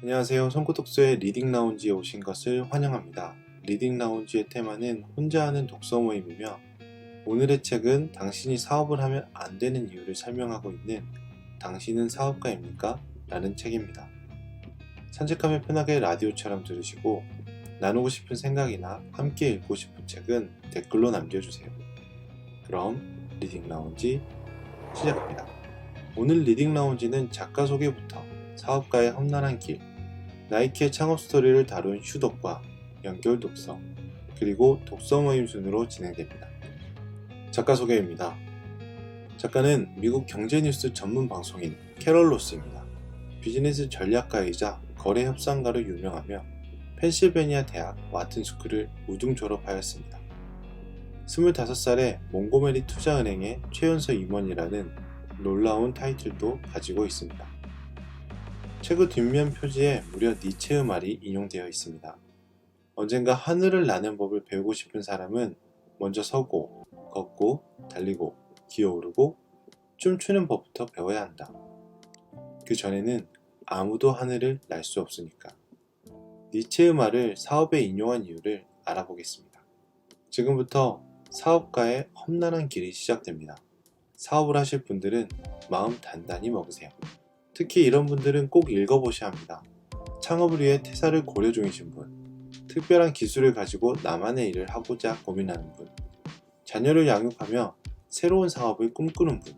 안녕하세요. 송구독서의 리딩라운지에 오신 것을 환영합니다. 리딩라운지의 테마는 혼자 하는 독서 모임이며 오늘의 책은 당신이 사업을 하면 안 되는 이유를 설명하고 있는 당신은 사업가입니까? 라는 책입니다. 산책하며 편하게 라디오처럼 들으시고 나누고 싶은 생각이나 함께 읽고 싶은 책은 댓글로 남겨주세요. 그럼 리딩라운지 시작합니다. 오늘 리딩라운지는 작가 소개부터 사업가의 험난한 길, 나이키의 창업 스토리를 다룬 슈독과 연결 독서, 그리고 독서 모임 순으로 진행됩니다. 작가 소개입니다. 작가는 미국 경제뉴스 전문 방송인 캐럴 로스입니다. 비즈니스 전략가이자 거래 협상가로 유명하며 펜실베니아 대학 와튼스쿨을 우등 졸업하였습니다. 25살에 몽고메리 투자은행의 최연소 임원이라는 놀라운 타이틀도 가지고 있습니다. 책의 뒷면 표지에 무려 니체의 말이 인용되어 있습니다. 언젠가 하늘을 나는 법을 배우고 싶은 사람은 먼저 서고, 걷고, 달리고, 기어오르고, 춤추는 법부터 배워야 한다. 그 전에는 아무도 하늘을 날 수 없으니까. 니체의 말을 사업에 인용한 이유를 알아보겠습니다. 지금부터 사업가의 험난한 길이 시작됩니다. 사업을 하실 분들은 마음 단단히 먹으세요. 특히 이런 분들은 꼭 읽어보셔야 합니다. 창업을 위해 퇴사를 고려 중이신 분, 특별한 기술을 가지고 나만의 일을 하고자 고민하는 분, 자녀를 양육하며 새로운 사업을 꿈꾸는 분,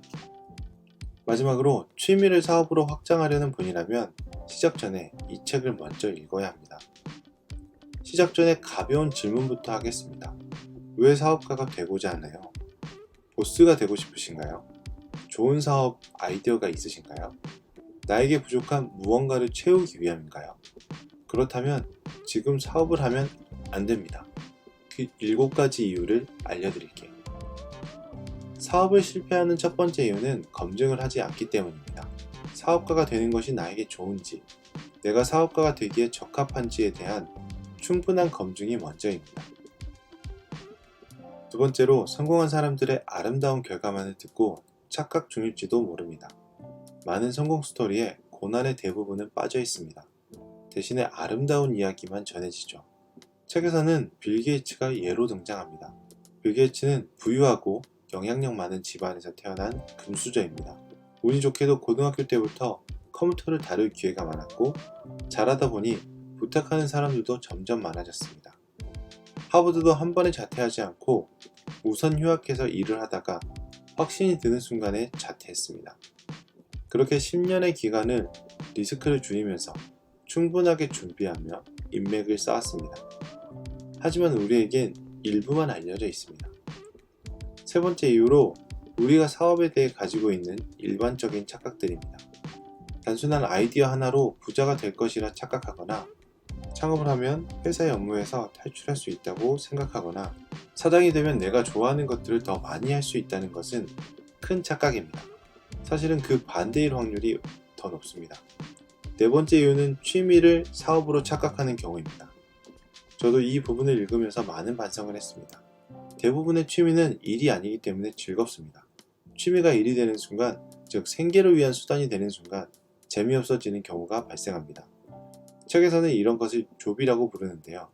마지막으로 취미를 사업으로 확장하려는 분이라면 시작 전에 이 책을 먼저 읽어야 합니다. 시작 전에 가벼운 질문부터 하겠습니다. 왜 사업가가 되고자 하나요? 보스가 되고 싶으신가요? 좋은 사업 아이디어가 있으신가요? 나에게 부족한 무언가를 채우기 위함인가요? 그렇다면 지금 사업을 하면 안 됩니다. 그 7가지 이유를 알려드릴게요. 사업을 실패하는 첫 번째 이유는 검증을 하지 않기 때문입니다. 사업가가 되는 것이 나에게 좋은지, 내가 사업가가 되기에 적합한지에 대한 충분한 검증이 먼저입니다. 두 번째로 성공한 사람들의 아름다운 결과만을 듣고 착각 중일지도 모릅니다. 많은 성공 스토리에 고난의 대부분은 빠져 있습니다. 대신에 아름다운 이야기만 전해지죠. 책에서는 빌 게이츠가 예로 등장합니다. 빌 게이츠는 부유하고 영향력 많은 집안에서 태어난 금수저입니다. 운이 좋게도 고등학교 때부터 컴퓨터를 다룰 기회가 많았고 자라다 보니 부탁하는 사람들도 점점 많아졌습니다. 하버드도 한 번에 자퇴하지 않고 우선 휴학해서 일을 하다가 확신이 드는 순간에 자퇴했습니다. 그렇게 10년의 기간을 리스크를 줄이면서 충분하게 준비하며 인맥을 쌓았습니다. 하지만 우리에겐 일부만 알려져 있습니다. 세 번째 이유로 우리가 사업에 대해 가지고 있는 일반적인 착각들입니다. 단순한 아이디어 하나로 부자가 될 것이라 착각하거나 창업을 하면 회사의 업무에서 탈출할 수 있다고 생각하거나 사장이 되면 내가 좋아하는 것들을 더 많이 할 수 있다는 것은 큰 착각입니다. 사실은 그 반대일 확률이 더 높습니다. 네 번째 이유는 취미를 사업으로 착각하는 경우입니다. 저도 이 부분을 읽으면서 많은 반성을 했습니다. 대부분의 취미는 일이 아니기 때문에 즐겁습니다. 취미가 일이 되는 순간, 즉 생계를 위한 수단이 되는 순간 재미없어지는 경우가 발생합니다. 책에서는 이런 것을 조비라고 부르는데요.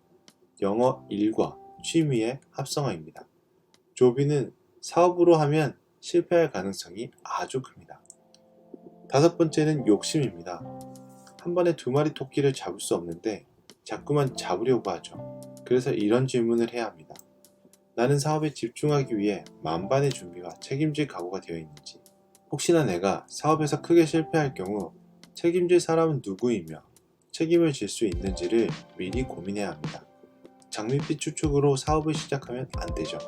영어 일과 취미의 합성어입니다. 조비는 사업으로 하면 실패할 가능성이 아주 큽니다. 다섯 번째는 욕심입니다. 한 번에 2마리 토끼를 잡을 수 없는데 자꾸만 잡으려고 하죠. 그래서 이런 질문을 해야 합니다. 나는 사업에 집중하기 위해 만반의 준비와 책임질 각오가 되어 있는지, 혹시나 내가 사업에서 크게 실패할 경우 책임질 사람은 누구이며 책임을 질 수 있는지를 미리 고민해야 합니다. 장밋빛 추측으로 사업을 시작하면 안 되죠.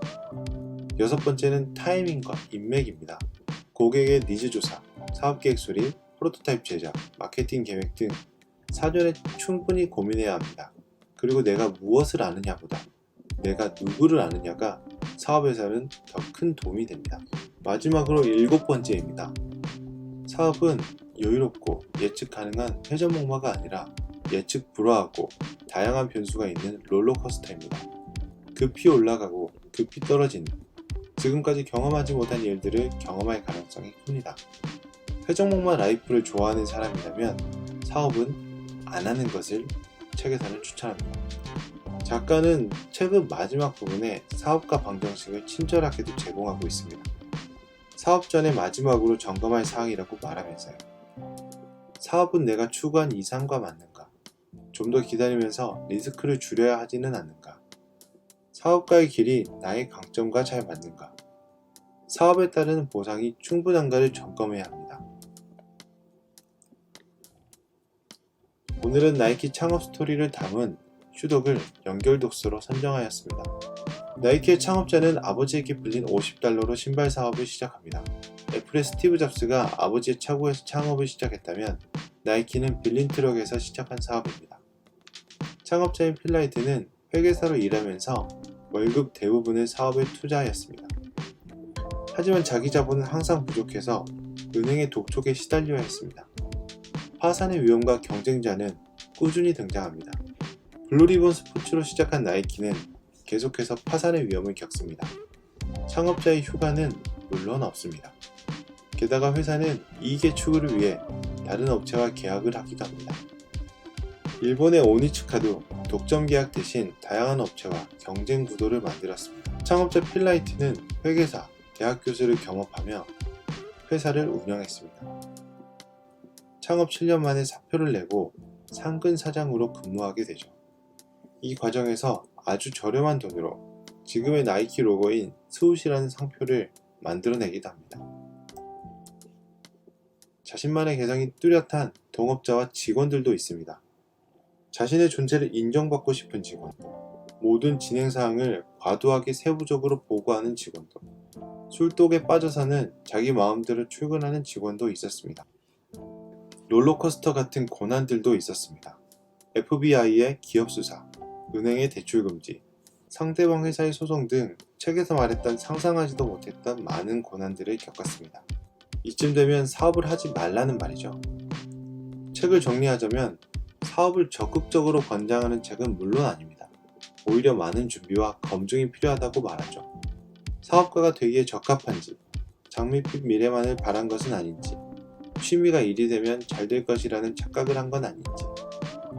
여섯 번째는 타이밍과 인맥입니다. 고객의 니즈 조사, 사업계획 수립, 프로토타입 제작, 마케팅 계획 등 사전에 충분히 고민해야 합니다. 그리고 내가 무엇을 아느냐보다 내가 누구를 아느냐가 사업에서는 더 큰 도움이 됩니다. 마지막으로 7번째입니다. 사업은 여유롭고 예측 가능한 회전목마가 아니라 예측 불허하고 다양한 변수가 있는 롤러코스터입니다. 급히 올라가고 급히 떨어지는, 지금까지 경험하지 못한 일들을 경험할 가능성이 큽니다. 회전목마 라이프를 좋아하는 사람이라면 사업은 안 하는 것을 책에서는 추천합니다. 작가는 책의 마지막 부분에 사업가 방정식을 친절하게도 제공하고 있습니다. 사업 전에 마지막으로 점검할 사항이라고 말하면서요. 사업은 내가 추구한 이상과 맞는가? 좀 더 기다리면서 리스크를 줄여야 하지는 않는가? 사업가의 길이 나의 강점과 잘 맞는가? 사업에 따르는 보상이 충분한가를 점검해야 합니다. 오늘은 나이키 창업 스토리를 담은 슈독을 연결 독서로 선정하였습니다. 나이키의 창업자는 아버지에게 빌린 $50로 신발 사업을 시작합니다. 애플의 스티브 잡스가 아버지의 차고에서 창업을 시작했다면 나이키는 빌린 트럭에서 시작한 사업입니다. 창업자인 필 라이트는 회계사로 일하면서 월급 대부분을 사업에 투자하였습니다. 하지만 자기 자본은 항상 부족해서 은행의 독촉에 시달려야 했습니다. 파산의 위험과 경쟁자는 꾸준히 등장합니다. 블루리본 스포츠로 시작한 나이키는 계속해서 파산의 위험을 겪습니다. 창업자의 휴가는 물론 없습니다. 게다가 회사는 이익의 추구를 위해 다른 업체와 계약을 하기도 합니다. 일본의 오니츠카도 독점 계약 대신 다양한 업체와 경쟁 구도를 만들었습니다. 창업자 필 라이트는 회계사, 대학 교수를 겸업하며 회사를 운영했습니다. 창업 7년 만에 사표를 내고 상근 사장으로 근무하게 되죠. 이 과정에서 아주 저렴한 돈으로 지금의 나이키 로고인 스웃이라는 상표를 만들어내기도 합니다. 자신만의 개성이 뚜렷한 동업자와 직원들도 있습니다. 자신의 존재를 인정받고 싶은 직원, 모든 진행사항을 과도하게 세부적으로 보고하는 직원도, 술독에 빠져서는 자기 마음대로 출근하는 직원도 있었습니다. 롤러코스터 같은 고난들도 있었습니다. FBI의 기업 수사, 은행의 대출 금지, 상대방 회사의 소송 등 책에서 말했던 상상하지도 못했던 많은 고난들을 겪었습니다. 이쯤 되면 사업을 하지 말라는 말이죠. 책을 정리하자면 사업을 적극적으로 권장하는 책은 물론 아닙니다. 오히려 많은 준비와 검증이 필요하다고 말하죠. 사업가가 되기에 적합한지, 장밋빛 미래만을 바란 것은 아닌지, 취미가 일이 되면 잘 될 것이라는 착각을 한 건 아닌지,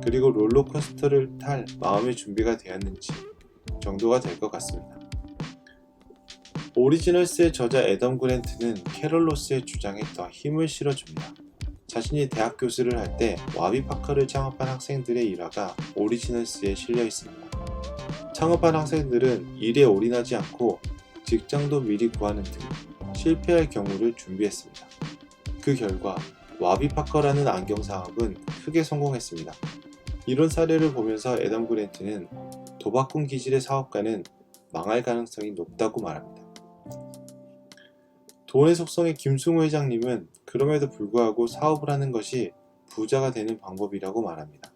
그리고 롤러코스터를 탈 마음의 준비가 되었는지 정도가 될 것 같습니다. 오리지널스의 저자 애덤 그랜트는 캐럴 로스의 주장에 더 힘을 실어줍니다. 자신이 대학 교수를 할 때 와비 파커를 창업한 학생들의 일화가 오리지널스에 실려 있습니다. 창업한 학생들은 일에 올인하지 않고 직장도 미리 구하는 등 실패할 경우를 준비했습니다. 그 결과 와비 파커라는 안경 사업은 크게 성공했습니다. 이런 사례를 보면서 애덤 그랜트는 도박꾼 기질의 사업가는 망할 가능성이 높다고 말합니다. 돈의 속성의 김승우 회장님은 그럼에도 불구하고 사업을 하는 것이 부자가 되는 방법이라고 말합니다.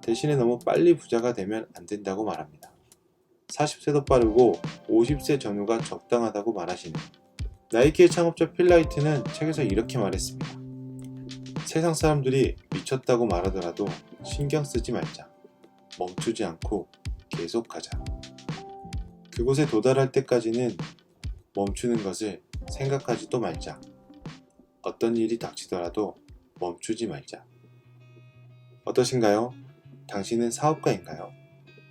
대신에 너무 빨리 부자가 되면 안 된다고 말합니다. 40세도 빠르고 50세 전후가 적당하다고 말하시는 나이키의 창업자 필 라이트는 책에서 이렇게 말했습니다. 세상 사람들이 미쳤다고 말하더라도 신경 쓰지 말자. 멈추지 않고 계속 가자. 그곳에 도달할 때까지는 멈추는 것을 생각하지도 말자. 어떤 일이 닥치더라도 멈추지 말자. 어떠신가요? 당신은 사업가인가요?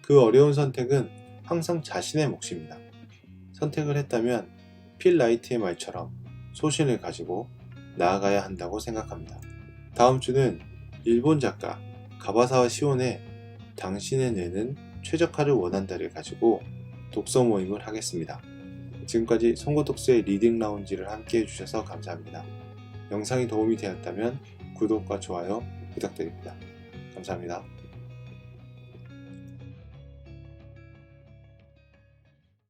그 어려운 선택은 항상 자신의 몫입니다. 선택을 했다면 필 라이트의 말처럼 소신을 가지고 나아가야 한다고 생각합니다. 다음 주는 일본 작가 가바사와 시온의 당신의 뇌는 최적화를 원한다를 가지고 독서 모임을 하겠습니다. 지금까지 송고독서의 리딩 라운지를 함께 해주셔서 감사합니다. 영상이 도움이 되었다면 구독과 좋아요 부탁드립니다. 감사합니다.